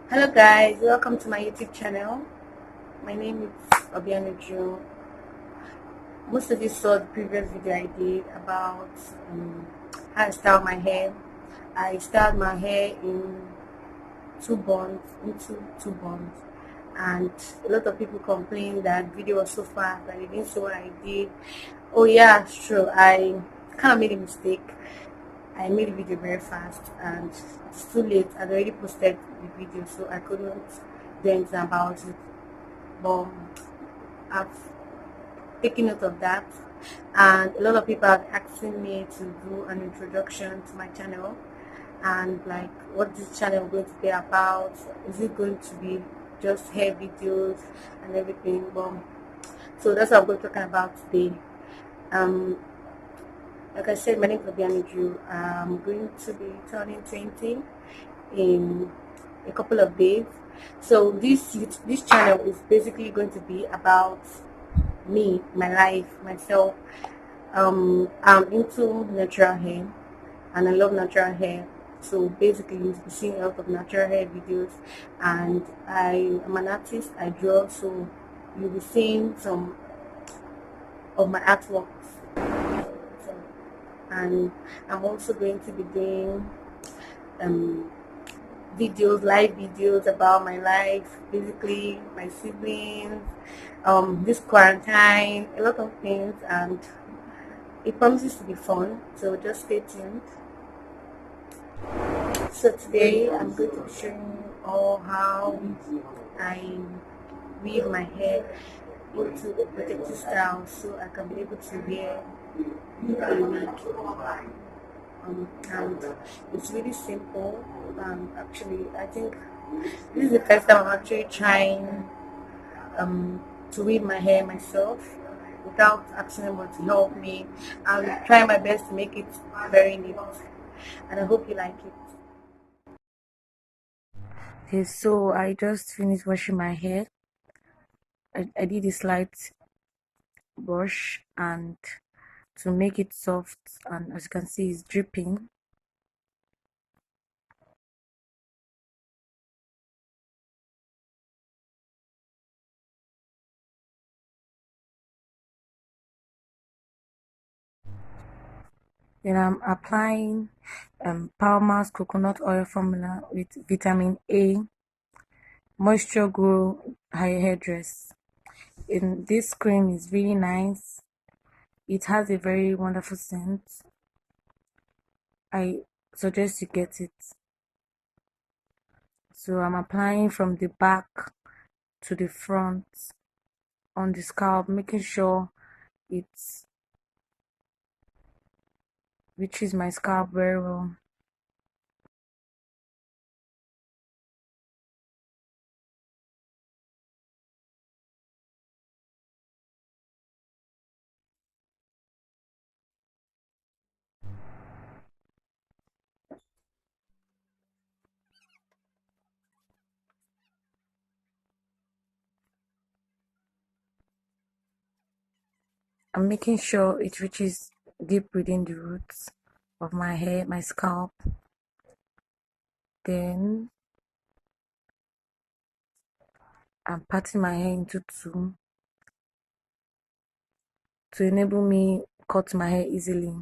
Hello guys, welcome to my YouTube channel. My name is Obianuju. Most of you saw the previous video I did about how I style my hair. I styled my hair into two buns, and a lot of people complained that video was so fast that they didn't see what I did. Oh yeah, sure. I kind of made a mistake. I made the video very fast and it's too late. I'd already posted the video, so I couldn't do anything about it. But I've taken note of that, and a lot of people are asking me to do an introduction to my channel and like what this channel is going to be about. Is it going to be just hair videos and everything? So that's what I'm going to talk about today. Um, like I said, my name is Obianuju. I'm going to be turning 20 in a couple of days. So this channel is basically going to be about me, my life, myself. I'm into natural hair, and I love natural hair. So basically, you'll be seeing a lot of natural hair videos, and I am an artist. I draw, so you'll be seeing some of my artworks. So, and I'm also going to be doing um, live videos about my life, basically my siblings, this quarantine, a lot of things, and it promises to be fun. So just stay tuned. So today I'm going to be showing you all how I weave my hair into a protective style so I can be able to wear a wig. And it's really simple. Actually, I think this is the first time I'm actually trying to weave my hair myself without asking anyone to help me. I'll try my best to make it very neat, and I hope you like it. Okay, so I just finished washing my hair. I did a slight brush and to make it soft, and as you can see it's dripping. Then I'm applying Palmer's coconut oil formula with vitamin A moisture grow hairdress. And this cream is really nice. It has a very wonderful scent. I suggest you get it. So I'm applying from the back to the front on the scalp, making sure it reaches my scalp very well. I'm making sure it reaches deep within the roots of my hair, my scalp. Then I'm parting my hair into two to enable me cut my hair easily.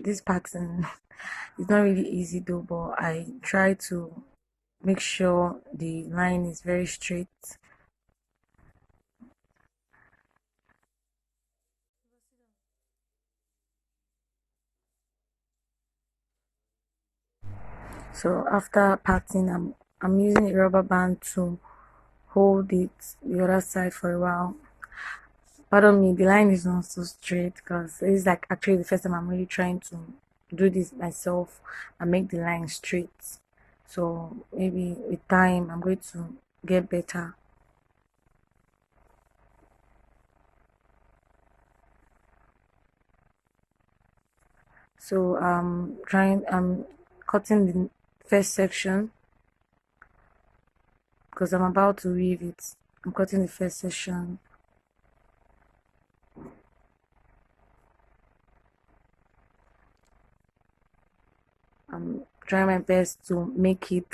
This pattern is not really easy though, but I try to make sure the line is very straight. So after parting, I'm using a rubber band to hold it the other side for a while. Pardon me, the line is not so straight because it's like actually the first time I'm really trying to do this myself and make the line straight. So maybe with time I'm going to get better. So I'm cutting the first section because I'm about to weave it. I'm cutting the first section. I'm trying my best to make it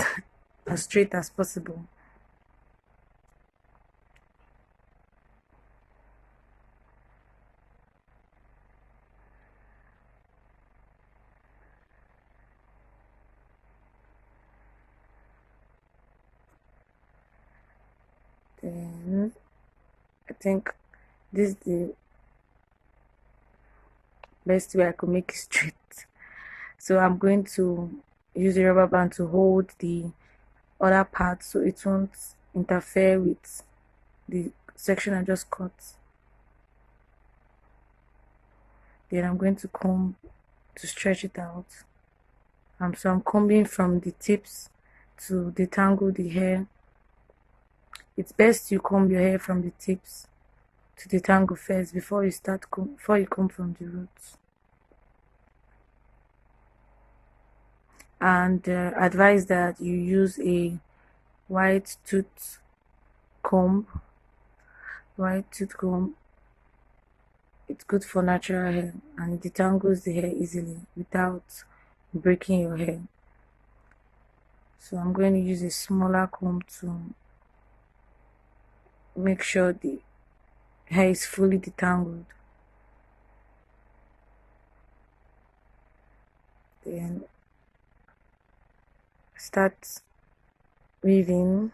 as straight as possible. Then I think this is the best way I could make it straight. So I'm going to use the rubber band to hold the other part so it won't interfere with the section I just cut. Then I'm going to comb to stretch it out. So I'm combing from the tips to detangle the hair. It's best you comb your hair from the tips to detangle first before you comb from the roots. And advise that you use a white tooth comb. White tooth comb, it's good for natural hair and it detangles the hair easily without breaking your hair. So I'm going to use a smaller comb to make sure the hair is fully detangled. Then start weaving.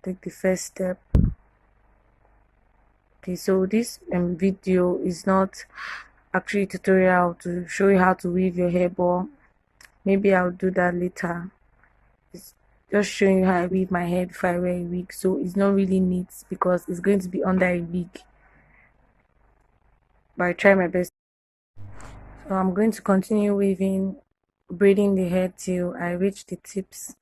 Take the first step. Okay, so this video is not actually a tutorial to show you how to weave your hair, but maybe I'll do that later. It's just showing you how I weave my hair before I wear a wig, so it's not really neat because it's going to be under a wig, but I try my best. So I'm going to continue weaving, braiding the hair till I reach the tips.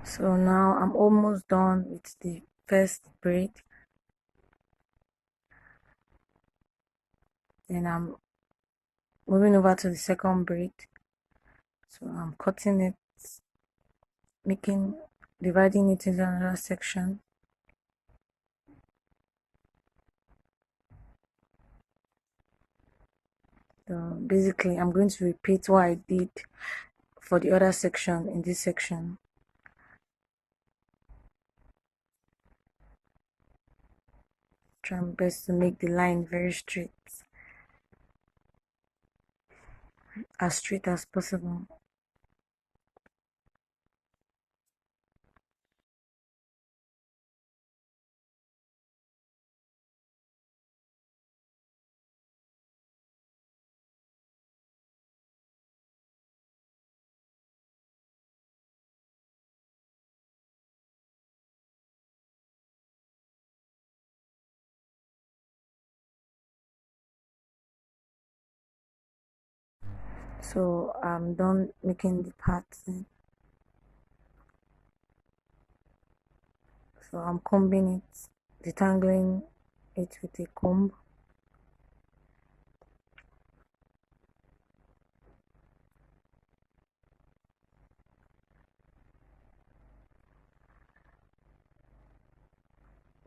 So now I'm almost done with the first braid. Then I'm moving over to the second braid. So I'm cutting it, dividing it into another section. So basically I'm going to repeat what I did for the other section in this section. Try my best to make the line very straight, as straight as possible. So I'm done making the parts. So I'm combing it, detangling it with a comb.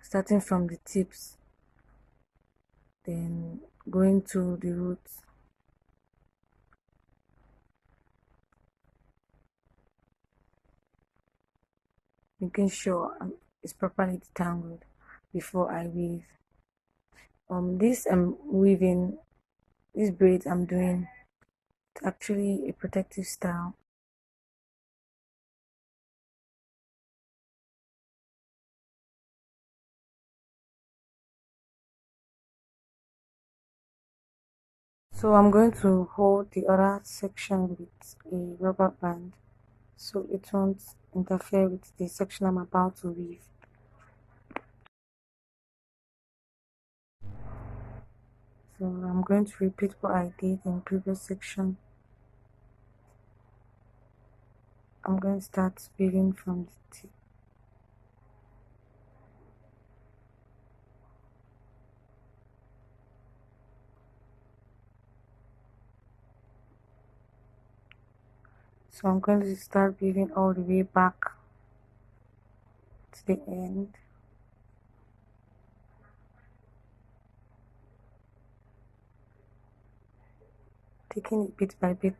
Starting from the tips, then going to the roots. Making sure it's properly detangled before I weave. This weaving, this braid I'm doing, it's actually a protective style. So I'm going to hold the other section with a rubber band so it won't interfere with the section I'm about to weave. So I'm going to repeat what I did in previous section. I'm going to start weaving from the tip. So I'm going to start weaving all the way back to the end. Taking it bit by bit.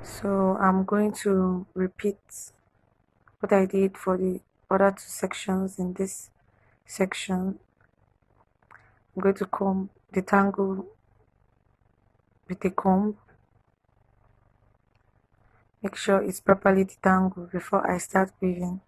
So I'm going to repeat what I did for the other two sections in this section. I'm going to comb the tangle with a comb. Make sure it's properly detangled before I start weaving.